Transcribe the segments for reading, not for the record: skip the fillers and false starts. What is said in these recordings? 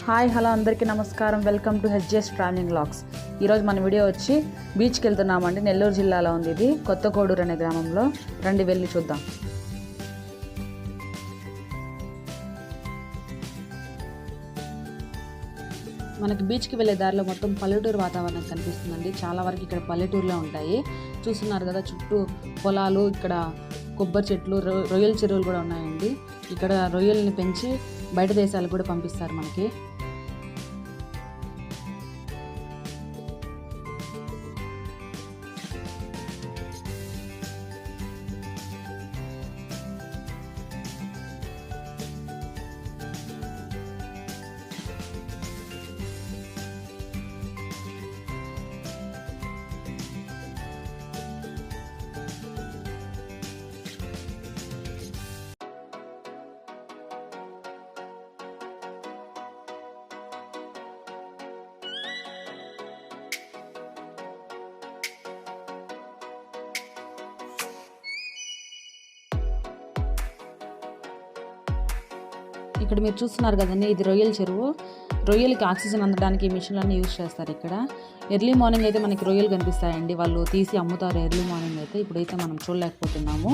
Hi hello అందరికీ నమస్కారం. Welcome to HGS travelling vlogs. ఈరోజు మన వీడియో వచ్చి బీచ్కి వెళ్తున్నామండి. నెల్లూరు జిల్లాలో ఉంది ఇది, కొత్తకోడూరు అనే గ్రామంలో. రండి వెళ్ళి చూద్దాం. మనకి బీచ్కి వెళ్ళే దారిలో మొత్తం పల్లెటూరు వాతావరణం కనిపిస్తుందండి. చాలా వరకు ఇక్కడ పల్లెటూరులో ఉంటాయి. చూస్తున్నారు కదా, చుట్టూ పొలాలు, ఇక్కడ కొబ్బరి చెట్లు, రొయ్యల చెరువులు కూడా ఉన్నాయండి. ఇక్కడ రొయ్యల్ని పెంచి బయట దేశాలకు కూడా పంపిస్తారు మనకి. ఇక్కడ మీరు చూస్తున్నారు కదండి, ఇది రొయ్యల చెరువు. రొయ్యలకి ఆక్సిజన్ అందడానికి మిషన్లన్నీ యూజ్ చేస్తారు ఇక్కడ. ఎర్లీ మార్నింగ్ అయితే మనకి రొయ్యలు కనిపిస్తాయండి, వాళ్ళు తీసి అమ్ముతారు ఎర్లీ మార్నింగ్ అయితే. ఇప్పుడైతే మనం చూడలేకపోతున్నాము.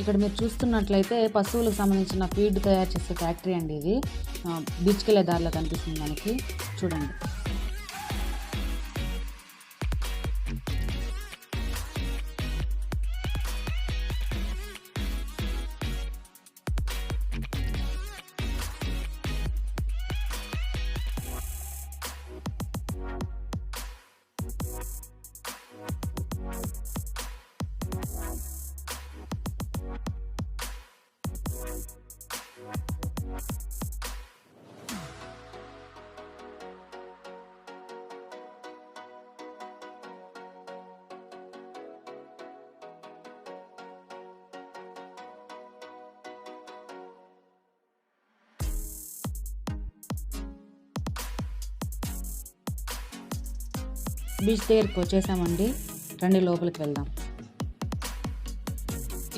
ఇక్కడ మీరు చూస్తున్నట్లయితే పశువులకు సంబంధించిన ఫీడ్ తయారు చేసే ఫ్యాక్టరీ అండి ఇది. బీచ్కి వెళ్ళే దారిలో కనిపిస్తుంది మనకి, చూడండి. బీచ్ దగ్గరికి వచ్చేసామండి, రండి లోపలికి వెళ్దాం.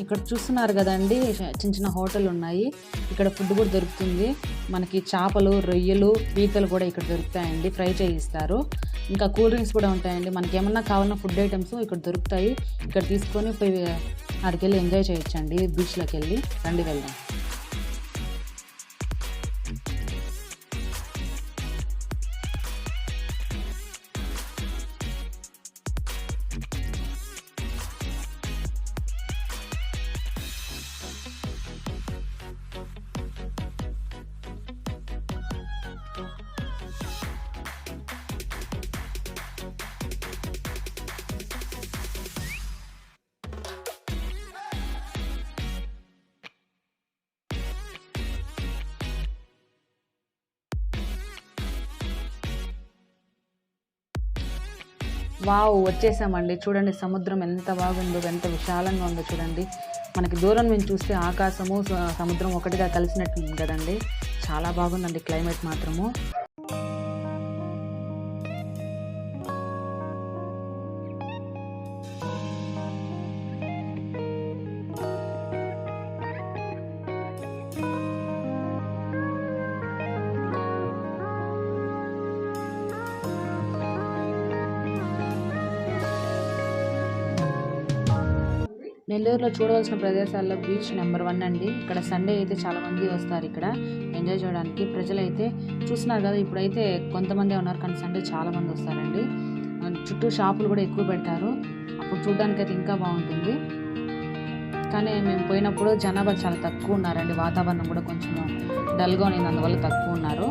ఇక్కడ చూస్తున్నారు కదండి, చిన్న చిన్న హోటల్ ఉన్నాయి. ఇక్కడ ఫుడ్ కూడా దొరుకుతుంది మనకి. చేపలు, రొయ్యలు, పీతలు కూడా ఇక్కడ దొరుకుతాయండి, ఫ్రై చేయిస్తారు. ఇంకా కూల్ డ్రింక్స్ కూడా ఉంటాయండి. మనకి ఏమన్నా కావాలన్నా ఫుడ్ ఐటమ్స్ ఇక్కడ దొరుకుతాయి. ఇక్కడ తీసుకొని పోయి అక్కడికి వెళ్ళి ఎంజాయ్ చేయొచ్చండి, బీచ్లోకి వెళ్ళి. రండి వెళ్దాం. వావ్, వచ్చేసామండి. చూడండి సముద్రం ఎంత బాగుందో, ఎంత విశాలంగా ఉందో చూడండి. మనకి దూరం నుంచి చూస్తే ఆకాశము సముద్రం ఒకటిగా కలిసినట్టు కదండి. చాలా బాగుందండి క్లైమేట్ మాత్రము. నెల్లూరులో చూడవలసిన ప్రదేశాల్లో బీచ్ నెంబర్ 1 అండి. ఇక్కడ సండే అయితే చాలామంది వస్తారు ఇక్కడ ఎంజాయ్ చేయడానికి. ప్రజలైతే చూస్తున్నారు కదా, ఇప్పుడైతే కొంతమంది ఉన్నారు, కానీ సండే చాలామంది వస్తారండి. చుట్టూ షాపులు కూడా ఎక్కువ పెడతారు. అప్పుడు చూడడానికి అయితే ఇంకా బాగుంటుంది. కానీ మేము పోయినప్పుడు జనాభా చాలా తక్కువ ఉన్నారండి. వాతావరణం కూడా కొంచెం డల్గా ఉంది, అందువల్ల తక్కువ ఉన్నారు.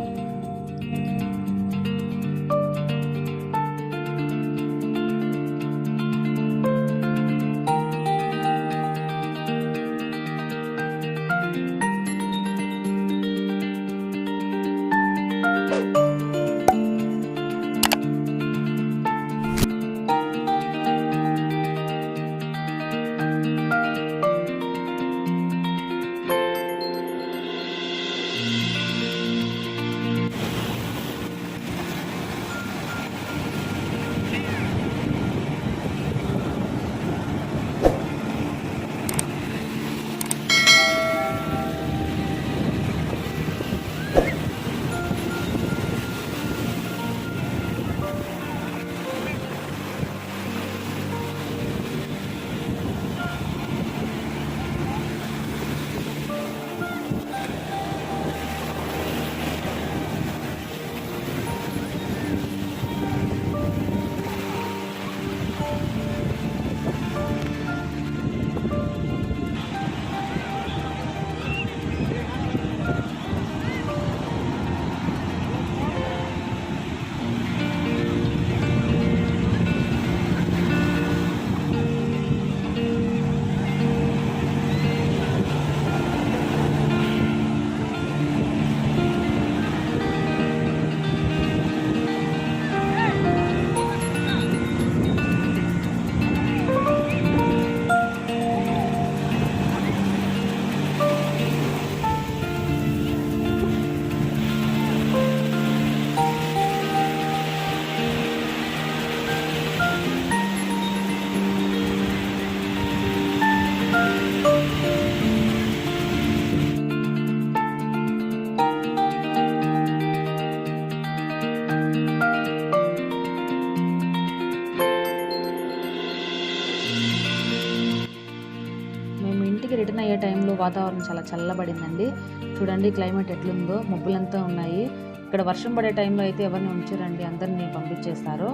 రిటర్న్ అయ్యే టైంలో వాతావరణం చాలా చల్లబడిందండి. చూడండి క్లైమేట్ ఎట్లుందో, మబ్బులంతా ఉన్నాయి. ఇక్కడ వర్షం పడే టైంలో అయితే ఎవరిని ఉంచరండి, అందరినీ పంపించేస్తారు.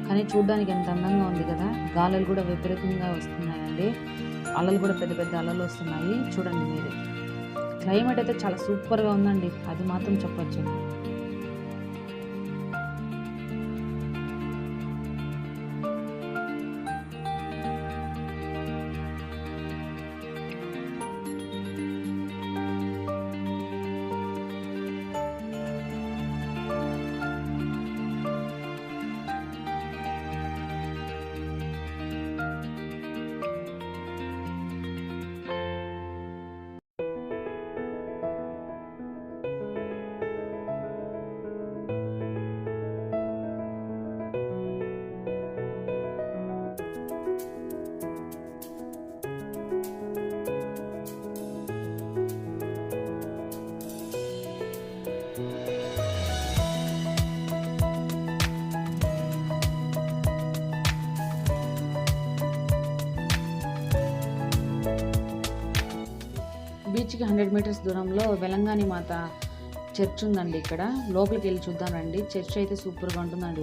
కానీ చూడడానికి ఎంత అందంగా ఉంది కదా. గాలులు కూడా విపరీతంగా వస్తున్నాయండి, అలలు కూడా పెద్ద పెద్ద అలలు వస్తున్నాయి. చూడండి మీరు, క్లైమేట్ అయితే చాలా సూపర్గా ఉందండి, అది మాత్రం చెప్పొచ్చు. బీచ్కి 100 మీటర్స్ దూరంలో వెలంగాని మాత చర్చ్ ఉందండి. ఇక్కడ లోపలికి వెళ్ళి చూద్దాం రండి. చర్చ్ అయితే సూపర్గా ఉంటుందండి.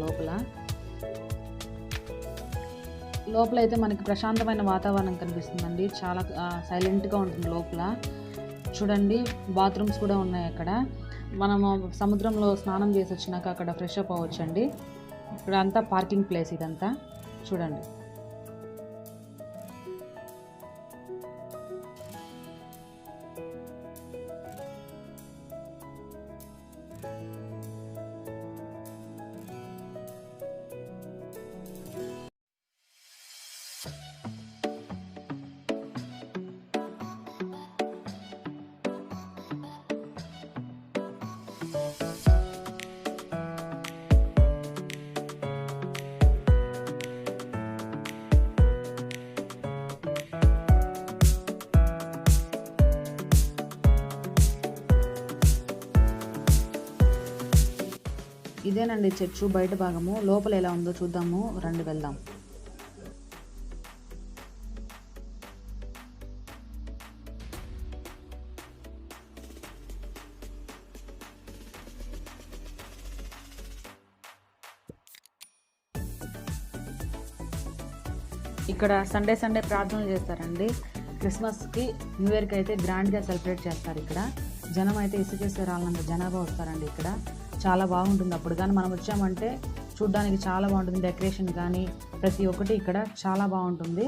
లోపల అయితే మనకి ప్రశాంతమైన వాతావరణం కనిపిస్తుందండి, చాలా సైలెంట్గా ఉంటుంది లోపల. చూడండి బాత్రూమ్స్ కూడా ఉన్నాయి అక్కడ. మనము సముద్రంలో స్నానం చేసి వచ్చినాక అక్కడ ఫ్రెష్ అప్ అవ్వచ్చండి. ఇక్కడ అంతా పార్కింగ్ ప్లేస్ ఇదంతా. చూడండి, ఇదేనండి చర్చు బయట భాగము. లోపల ఎలా ఉందో చూద్దాము రండి, వెళ్దాం. ఇక్కడ సండే ప్రార్థనలు చేస్తారండి. క్రిస్మస్కి, న్యూ ఇయర్కి అయితే గ్రాండ్గా సెలబ్రేట్ చేస్తారు. ఇక్కడ జనం అయితే ఇసుకేసే రాళ్ళంత జనాభా వస్తారండి. ఇక్కడ చాలా బాగుంటుంది. అప్పుడు కానీ మనం వచ్చామంటే చూడ్డానికి చాలా బాగుంటుంది. డెకరేషన్ కానీ ప్రతి ఒక్కటి ఇక్కడ చాలా బాగుంటుంది.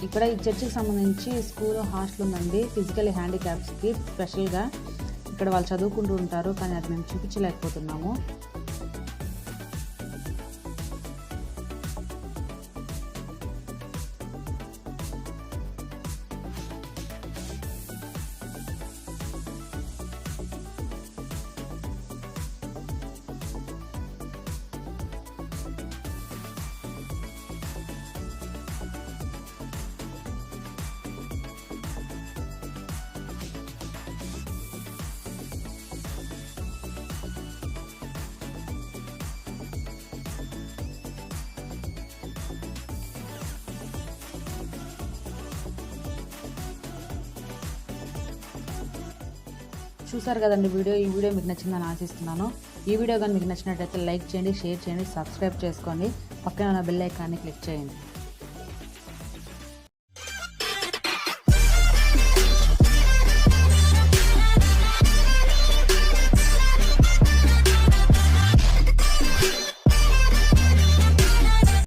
ఇక్కడ ఈ చర్చికి సంబంధించి స్కూల్, హాస్టల్ ఉందండి. ఫిజికల్ హ్యాండిక్యాప్స్కి స్పెషల్గా ఇక్కడ వాళ్ళు చదువుకుంటూ ఉంటారు, కానీ అది మేము చూపించలేకపోతున్నాము. చూసారు కదండి ఈ వీడియో మీకు నచ్చిందని ఆశిస్తున్నాను. ఈ వీడియో కానీ మీకు నచ్చినట్లయితే లైక్ చేయండి, షేర్ చేయండి, సబ్స్క్రైబ్ చేసుకోండి, పక్కన ఉన్న బెల్ ఐకాన్ని క్లిక్ చేయండి.